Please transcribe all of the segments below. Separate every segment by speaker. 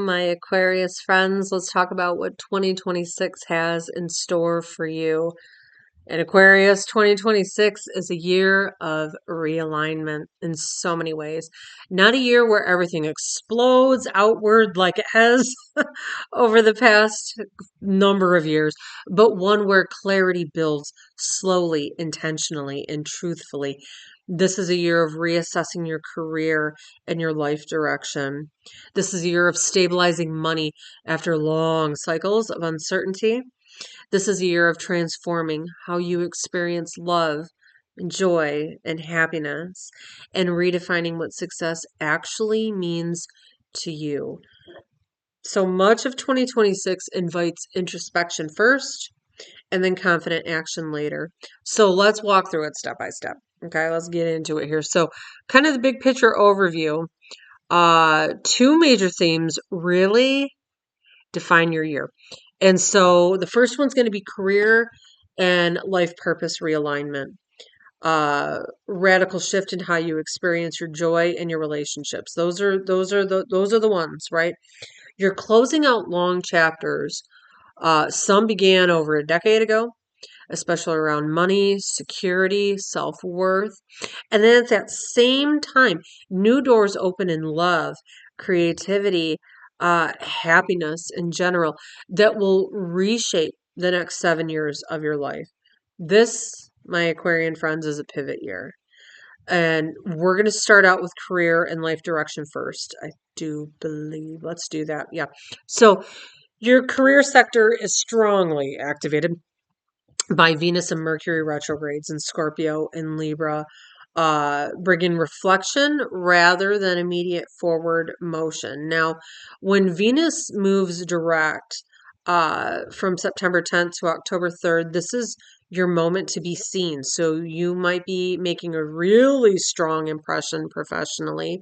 Speaker 1: my Aquarius friends. Let's talk about what 2026 has in store for you. And Aquarius, 2026 is a year of realignment in so many ways. Not a year where everything explodes outward like it has over the past number of years, but one where clarity builds slowly, intentionally, and truthfully. This is a year of reassessing your career and your life direction. This is a year of stabilizing money after long cycles of uncertainty. This is a year of transforming how you experience love, and joy, and happiness, and redefining what success actually means to you. So much of 2026 invites introspection first and then confident action later. So let's walk through it step by step. Okay, let's get into it here. So, kind of the big picture overview. Two major themes really define your year. And so the first one's going to be career and life purpose realignment. Radical shift in how you experience your joy and your relationships. Those are the ones, right? You're closing out long chapters. Some began over a decade ago, especially around money, security, self-worth. And then at that same time, new doors open in love, creativity, happiness in general that will reshape the next 7 years of your life. This, my Aquarian friends, is a pivot year. And we're going to start out with career and life direction first. I do believe. Let's do that. Yeah. So your career sector is strongly activated by Venus and Mercury retrogrades in Scorpio and Libra, bringing reflection rather than immediate forward motion. Now, when Venus moves direct from September 10th to October 3rd, this is your moment to be seen. So you might be making a really strong impression professionally.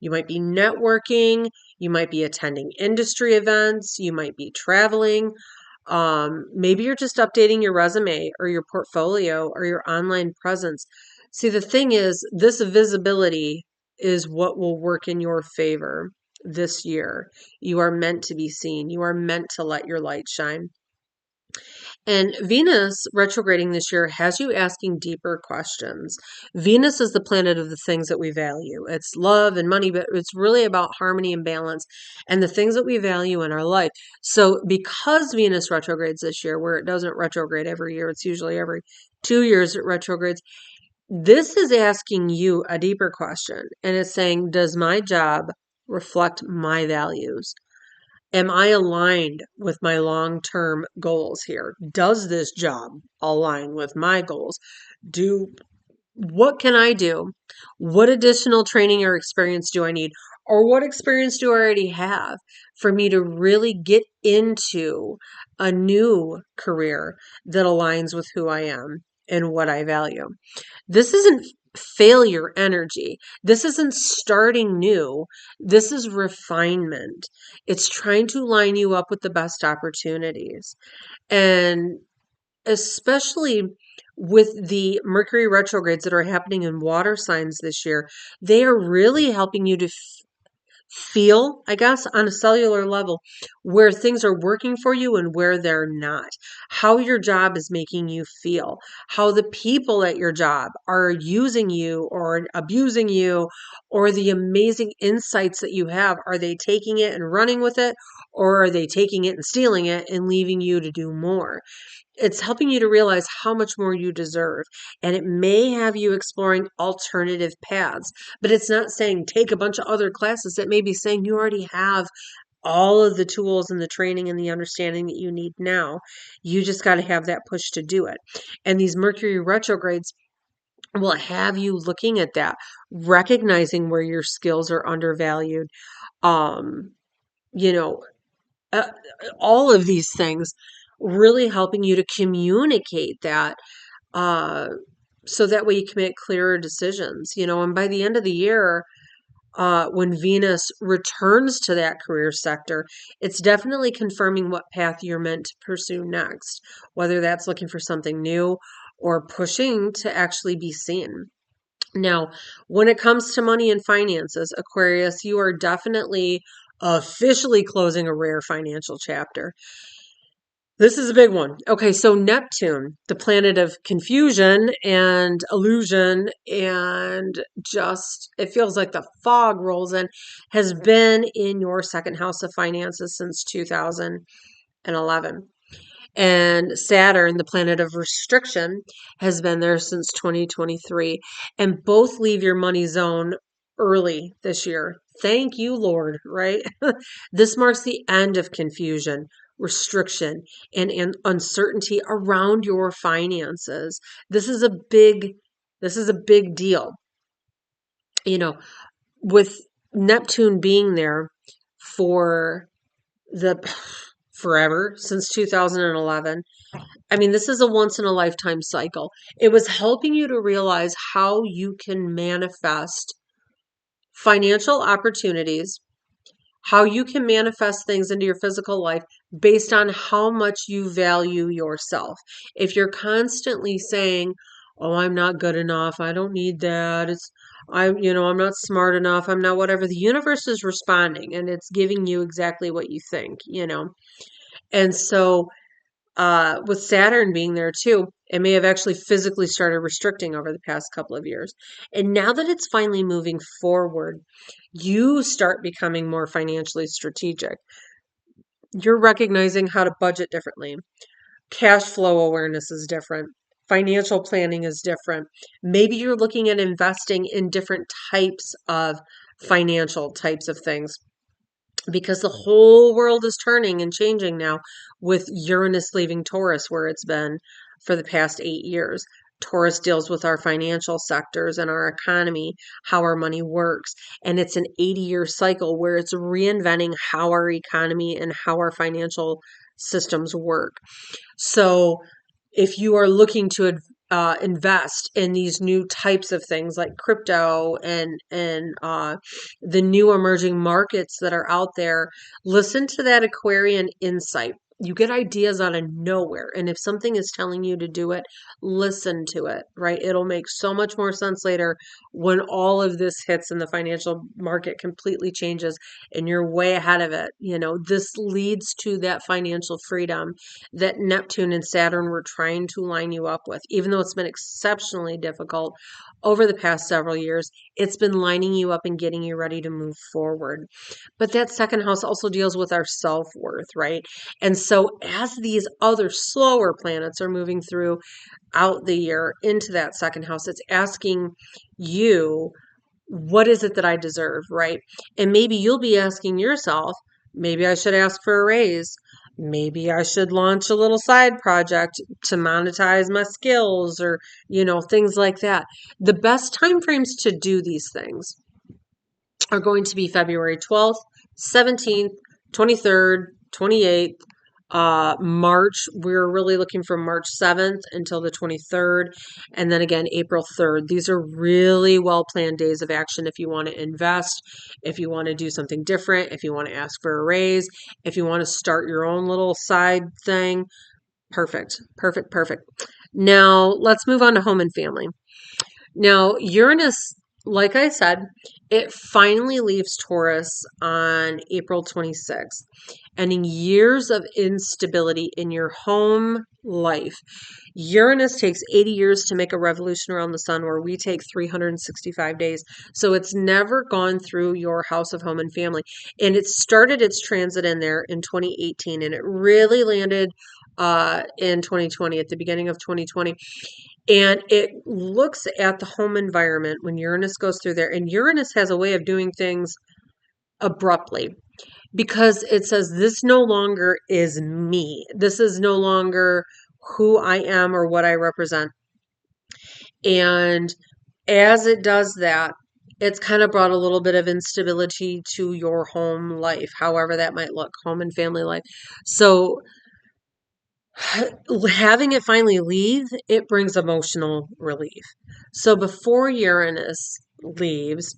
Speaker 1: You might be networking. You might be attending industry events. You might be traveling. Maybe you're just updating your resume or your portfolio or your online presence. See, the thing is, this visibility is what will work in your favor this year. You are meant to be seen. You are meant to let your light shine. And Venus retrograding this year has you asking deeper questions. Venus is the planet of the things that we value. It's love and money, but it's really about harmony and balance and the things that we value in our life. So because Venus retrogrades this year, where it doesn't retrograde every year, it's usually every 2 years it retrogrades. This is asking you a deeper question. And it's saying, does my job reflect my values? Am I aligned with my long-term goals here? Does this job align with my goals? What can I do? What additional training or experience do I need? Or what experience do I already have for me to really get into a new career that aligns with who I am and what I value? This isn't failure energy. This isn't starting new. This is refinement. It's trying to line you up with the best opportunities. And especially with the Mercury retrogrades that are happening in water signs this year, they are really helping you to feel, I guess, on a cellular level, where things are working for you and where they're not, how your job is making you feel, how the people at your job are using you or abusing you, or the amazing insights that you have. Are they taking it and running with it, or are they taking it and stealing it and leaving you to do more? It's helping you to realize how much more you deserve. And it may have you exploring alternative paths, but it's not saying take a bunch of other classes. It may be saying you already have all of the tools and the training and the understanding that you need now. You just got to have that push to do it. And these Mercury retrogrades will have you looking at that, recognizing where your skills are undervalued. Um, you know, uh, all of these things really helping you to communicate that uh, so that way you can make clearer decisions, and by the end of the year, when Venus returns to that career sector, it's definitely confirming what path you're meant to pursue next, whether that's looking for something new or pushing to actually be seen. Now, when it comes to money and finances, Aquarius, you are definitely officially closing a rare financial chapter. This is a big one. Okay, so Neptune, the planet of confusion and illusion, and just it feels like the fog rolls in, has been in your second house of finances since 2011. And Saturn, the planet of restriction, has been there since 2023. And both leave your money zone early this year. Thank you, Lord, right? This marks the end of confusion, restriction, and uncertainty around your finances. This is a big deal. You know, with Neptune being there for the forever since 2011. I mean, this is a once in a lifetime cycle. It was helping you to realize how you can manifest financial opportunities, how you can manifest things into your physical life based on how much you value yourself. If you're constantly saying, "Oh, I'm not good enough. I don't need that. I'm not smart enough. I'm not whatever." The universe is responding and it's giving you exactly what you think. And so with Saturn being there too, it may have actually physically started restricting over the past couple of years. And now that it's finally moving forward, you start becoming more financially strategic. You're recognizing how to budget differently. Cash flow awareness is different. Financial planning is different. Maybe you're looking at investing in different types of financial types of things because the whole world is turning and changing now with Uranus leaving Taurus, where it's been for the past 8 years. Taurus deals with our financial sectors and our economy, how our money works. And it's an 80-year cycle where it's reinventing how our economy and how our financial systems work. So if you are looking to invest in these new types of things like crypto and the new emerging markets that are out there, listen to that Aquarian insight. You get ideas out of nowhere. And if something is telling you to do it, listen to it, right? It'll make so much more sense later when all of this hits and the financial market completely changes and you're way ahead of it. This leads to that financial freedom that Neptune and Saturn were trying to line you up with. Even though it's been exceptionally difficult over the past several years, it's been lining you up and getting you ready to move forward. But that second house also deals with our self-worth, right? And so as these other slower planets are moving through out the year into that second house, it's asking you, what is it that I deserve, right? And maybe you'll be asking yourself, maybe I should ask for a raise. Maybe I should launch a little side project to monetize my skills or, things like that. The best time frames to do these things are going to be February 12th, 17th, 23rd, 28th. March, we're really looking from March 7th until the 23rd. And then again, April 3rd. These are really well planned days of action if you want to invest, if you want to do something different, if you want to ask for a raise, if you want to start your own little side thing. Perfect, perfect, perfect. Now, let's move on to home and family. Now, Uranus, like I said, it finally leaves Taurus on April 26th, ending years of instability in your home life. Uranus takes 80 years to make a revolution around the sun, where we take 365 days. So it's never gone through your house of home and family. And it started its transit in there in 2018, and it really landed in 2020, at the beginning of 2020. And it looks at the home environment when Uranus goes through there. And Uranus has a way of doing things abruptly because it says, this no longer is me. This is no longer who I am or what I represent. And as it does that, it's kind of brought a little bit of instability to your home life, however that might look, home and family life. So having it finally leave, it brings emotional relief. So before Uranus leaves,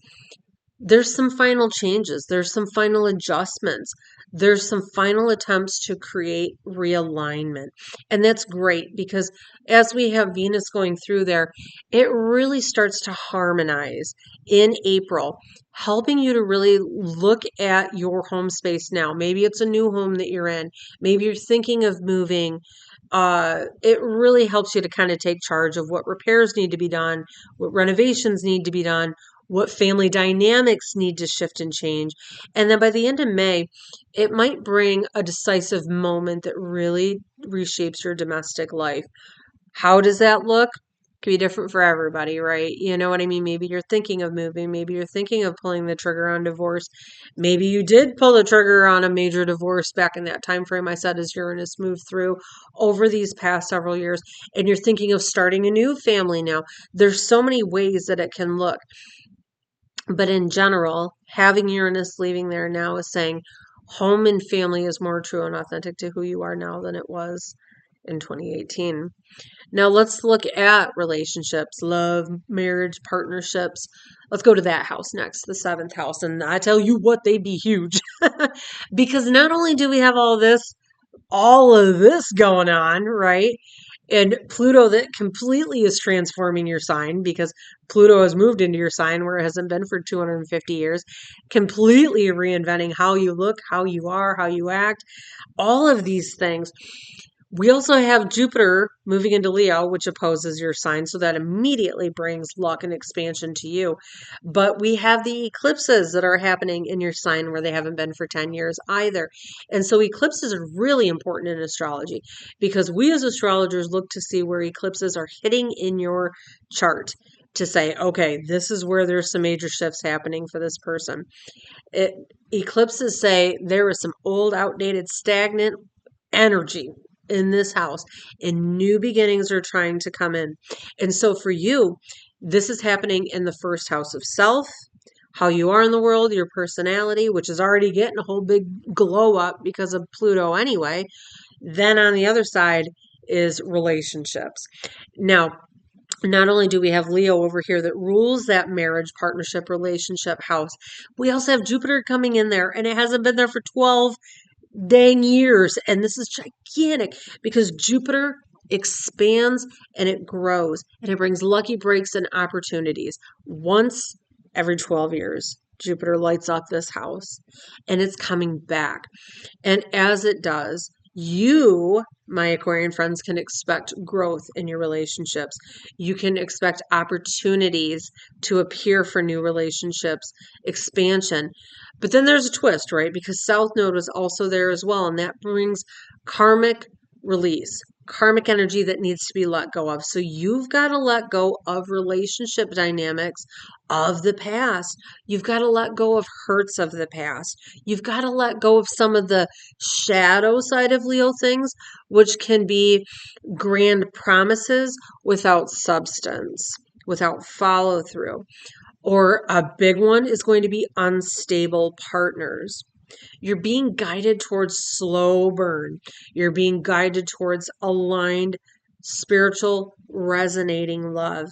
Speaker 1: there's some final changes, there's some final adjustments. There's some final attempts to create realignment. And that's great because as we have Venus going through there, it really starts to harmonize in April, helping you to really look at your home space now. Maybe it's a new home that you're in, maybe you're thinking of moving. It really helps you to kind of take charge of what repairs need to be done, what renovations need to be done, what family dynamics need to shift and change. And then by the end of May, it might bring a decisive moment that really reshapes your domestic life. How does that look? Could be different for everybody, right? You know what I mean? Maybe you're thinking of moving. Maybe you're thinking of pulling the trigger on divorce. Maybe you did pull the trigger on a major divorce back in that time frame I said as Uranus moved through over these past several years, and you're thinking of starting a new family now. There's so many ways that it can look. But in general, having Uranus leaving there now is saying home and family is more true and authentic to who you are now than it was in 2018. Now let's look at relationships, love, marriage, partnerships. Let's go to that house next, the seventh house. And I tell you what, they be huge. Because not only do we have all of this going on, right? And Pluto that completely is transforming your sign because Pluto has moved into your sign where it hasn't been for 250 years, completely reinventing how you look, how you are, how you act, all of these things. We also have Jupiter moving into Leo, which opposes your sign, so that immediately brings luck and expansion to you. But we have the eclipses that are happening in your sign where they haven't been for 10 years either. And so eclipses are really important in astrology because we as astrologers look to see where eclipses are hitting in your chart to say, okay, this is where there's some major shifts happening for this person. Eclipses say there is some old, outdated, stagnant energy in this house, and new beginnings are trying to come in. And so for you, this is happening in the first house of self, how you are in the world, your personality, which is already getting a whole big glow up because of Pluto anyway. Then on the other side is relationships. Now, not only do we have Leo over here that rules that marriage, partnership, relationship house, we also have Jupiter coming in there, and it hasn't been there for 12 dang years. And this is gigantic because Jupiter expands and it grows and it brings lucky breaks and opportunities. Once every 12 years, Jupiter lights up this house and it's coming back. And as it does, you, my Aquarian friends, can expect growth in your relationships. You can expect opportunities to appear for new relationships, expansion. But then there's a twist, right? Because South Node was also there as well, and that brings karmic release, karmic energy that needs to be let go of. So you've got to let go of relationship dynamics of the past. You've got to let go of hurts of the past. You've got to let go of some of the shadow side of Leo things, which can be grand promises without substance, without follow through. Or a big one is going to be unstable partners. You're being guided towards slow burn. You're being guided towards aligned, spiritual, resonating love.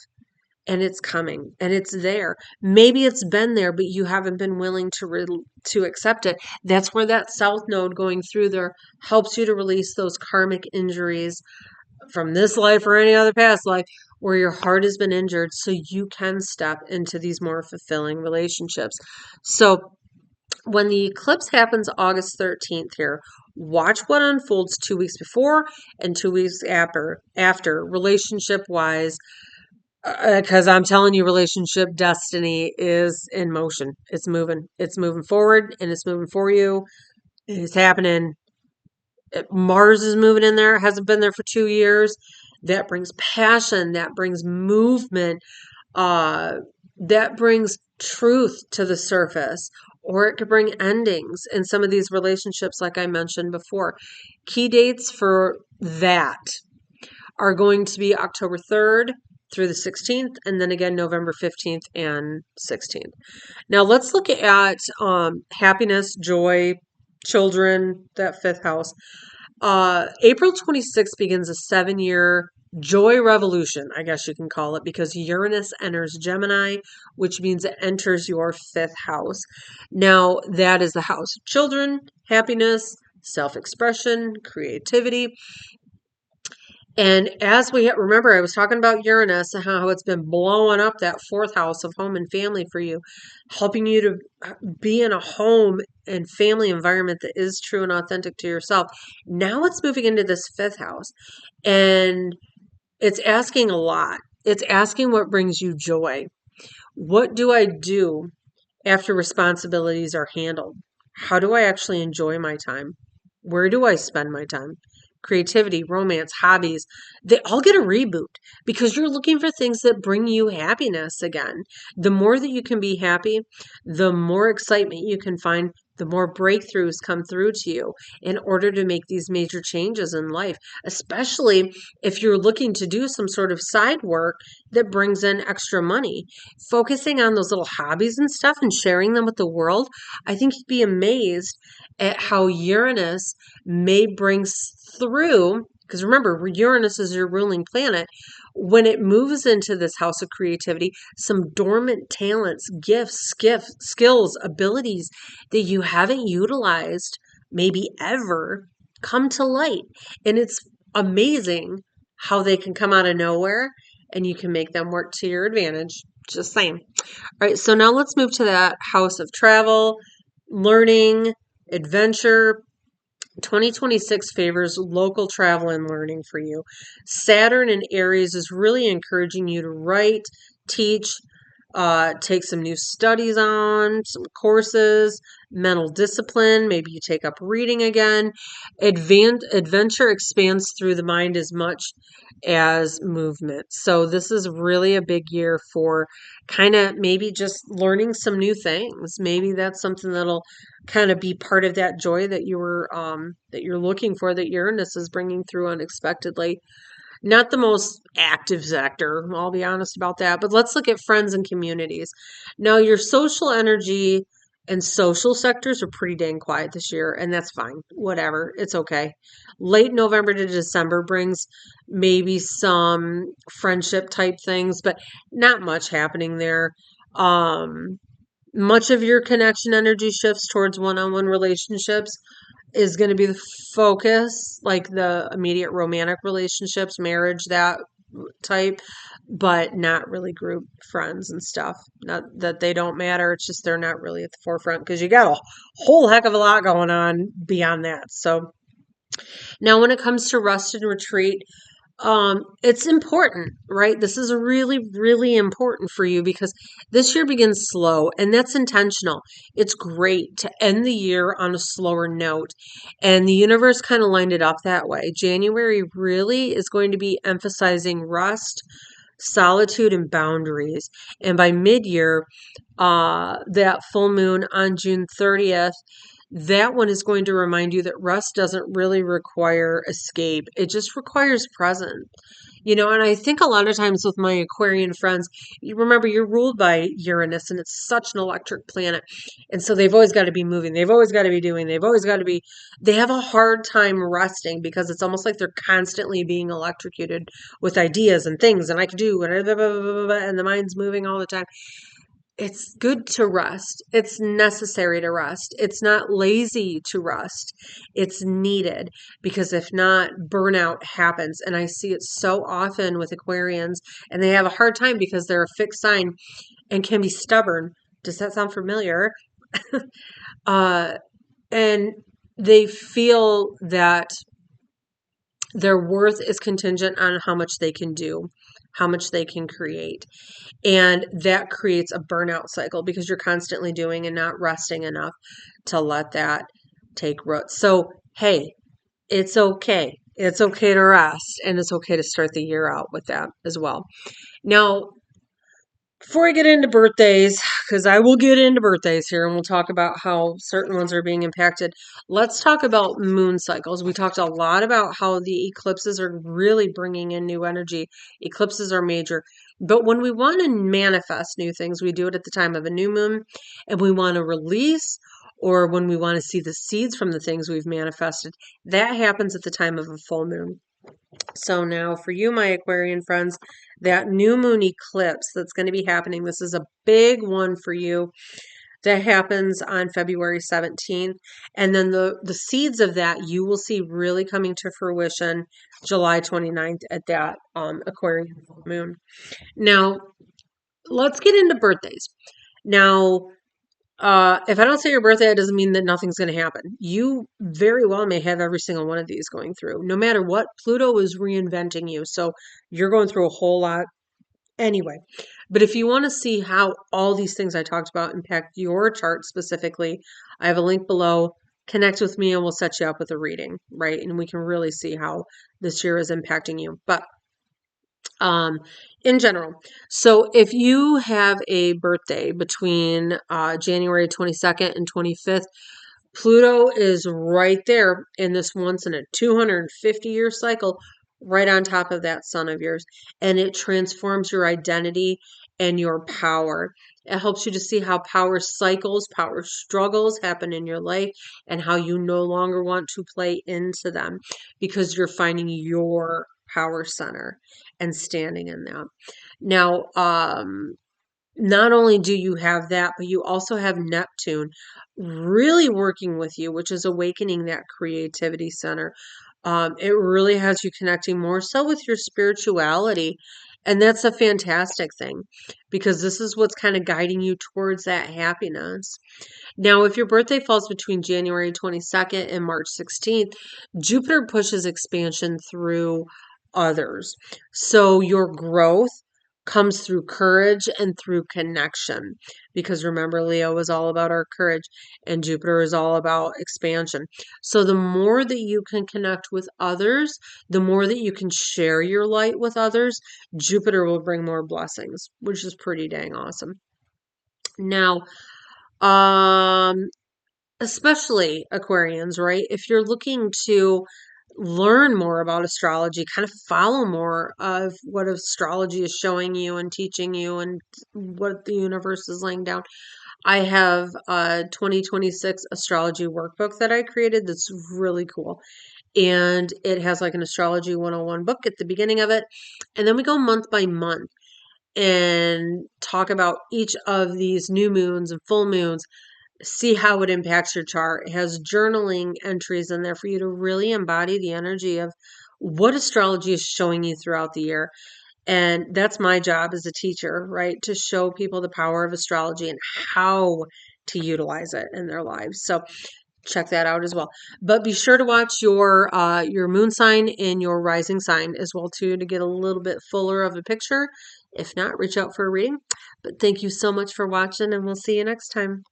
Speaker 1: And it's coming and it's there. Maybe it's been there, but you haven't been willing to accept it. That's where that South Node going through there helps you to release those karmic injuries from this life or any other past life where your heart has been injured so you can step into these more fulfilling relationships. So when the eclipse happens August 13th here, watch what unfolds 2 weeks before and 2 weeks after relationship wise, because I'm telling you, relationship destiny is in motion. It's moving forward, and it's moving for you. It's happening. Mars is moving in there, hasn't been there for 2 years. That brings passion, that brings movement, that brings truth to the surface, or it could bring endings in some of these relationships, like I mentioned before. Key dates for that are going to be October 3rd through the 16th, and then again November 15th and 16th. Now let's look at happiness, joy, children, that fifth house. April 26th begins a 7-year Joy revolution, I guess you can call it, because Uranus enters Gemini, which means it enters your fifth house. Now, that is the house of children, happiness, self-expression, creativity. And as we remember, I was talking about Uranus and how it's been blowing up that fourth house of home and family for you, helping you to be in a home and family environment that is true and authentic to yourself. Now it's moving into this fifth house, and it's asking a lot. It's asking what brings you joy. What do I do after responsibilities are handled? How do I actually enjoy my time? Where do I spend my time? Creativity, romance, hobbies, they all get a reboot because you're looking for things that bring you happiness again. The more that you can be happy, the more excitement you can find, the more breakthroughs come through to you in order to make these major changes in life, especially if you're looking to do some sort of side work that brings in extra money. Focusing on those little hobbies and stuff and sharing them with the world, I think you'd be amazed at how Uranus may bring through, because remember, Uranus is your ruling planet. When it moves into this house of creativity, some dormant talents, gifts, skills, abilities that you haven't utilized maybe ever come to light. And it's amazing how they can come out of nowhere and you can make them work to your advantage. Just saying. All right, so now let's move to that house of travel, learning, adventure. 2026 favors local travel and learning for you. Saturn in Aries is really encouraging you to write, teach, take some new studies on, some courses, mental discipline. Maybe you take up reading again. Adventure expands through the mind as much as movement. So this is really a big year for kind of maybe just learning some new things. Maybe that's something that'll kind of be part of that joy that you're looking for, that Uranus is bringing through unexpectedly. Not the most active sector, I'll be honest about that. But let's look at friends and communities. Now, your social energy and social sectors are pretty dang quiet this year, and that's fine. Whatever. It's okay. Late November to December brings maybe some friendship type things, but not much happening there. Um, Much of your connection energy shifts towards one-on-one relationships is going to be the focus, like the immediate romantic relationships, marriage, that type, but not really group friends and stuff. Not that they don't matter, it's just they're not really at the forefront because you got a whole heck of a lot going on beyond that. So now when it comes to rest and retreat, it's important, right? This is really, really important for you because this year begins slow and that's intentional. It's great to end the year on a slower note. And the universe kind of lined it up that way. January really is going to be emphasizing rest, solitude, and boundaries. And by mid-year, that full moon on June 30th, that one is going to remind you that rest doesn't really require escape. It just requires presence. And I think a lot of times with my Aquarian friends, you remember you're ruled by Uranus and it's such an electric planet. And so they've always got to be moving. They've always got to be doing. They have a hard time resting because it's almost like they're constantly being electrocuted with ideas and things and I can do and blah, blah, blah, blah, blah, and the mind's moving all the time. It's good to rest. It's necessary to rest. It's not lazy to rest. It's needed because if not, burnout happens. And I see it so often with Aquarians, and they have a hard time because they're a fixed sign and can be stubborn. Does that sound familiar? uh, and they feel that their worth is contingent on how much they can do, how much they can create. And that creates a burnout cycle because you're constantly doing and not resting enough to let that take root. So, hey, it's okay. It's okay to rest and it's okay to start the year out with that as well. Now, before I get into birthdays, because I will get into birthdays here and we'll talk about how certain ones are being impacted, let's talk about moon cycles. We talked a lot about how the eclipses are really bringing in new energy. Eclipses are major. But when we want to manifest new things, we do it at the time of a new moon, and we want to release, or when we want to see the seeds from the things we've manifested, that happens at the time of a full moon. So now for you, my Aquarian friends, that new moon eclipse that's going to be happening, this is a big one for you. That happens on February 17th. And then the seeds of that you will see really coming to fruition July 29th at that Aquarian moon. Now, let's get into birthdays. Now, if I don't say your birthday, it doesn't mean that nothing's going to happen. You very well may have every single one of these going through. No matter what, Pluto is reinventing you. So you're going through a whole lot anyway. But if you want to see how all these things I talked about impact your chart specifically, I have a link below. Connect with me and we'll set you up with a reading, right? And we can really see how this year is impacting you. But um, in general. So if you have a birthday between January 22nd and 25th, Pluto is right there in this once in a 250-year cycle, right on top of that sun of yours. And it transforms your identity and your power. It helps you to see how power cycles, power struggles happen in your life, and how you no longer want to play into them because you're finding your power center and standing in that. Now, not only do you have that, but you also have Neptune really working with you, which is awakening that creativity center. It really has you connecting more so with your spirituality. And that's a fantastic thing because this is what's kind of guiding you towards that happiness. Now, if your birthday falls between January 22nd and March 16th, Jupiter pushes expansion through others. So your growth comes through courage and through connection. Because remember, Leo is all about our courage and Jupiter is all about expansion. So the more that you can connect with others, the more that you can share your light with others, Jupiter will bring more blessings, which is pretty dang awesome. Now, um, especially Aquarians, right? If you're looking to learn more about astrology, kind of follow more of what astrology is showing you and teaching you and what the universe is laying down. I have a 2026 astrology workbook that I created that's really cool. And it has like an astrology 101 book at the beginning of it. And then we go month by month and talk about each of these new moons and full moons, see how it impacts your chart. It has journaling entries in there for you to really embody the energy of what astrology is showing you throughout the year. And that's my job as a teacher, right? To show people the power of astrology and how to utilize it in their lives. So check that out as well. But be sure to watch your moon sign and your rising sign as well too to get a little bit fuller of a picture. If not, reach out for a reading. But thank you so much for watching and we'll see you next time.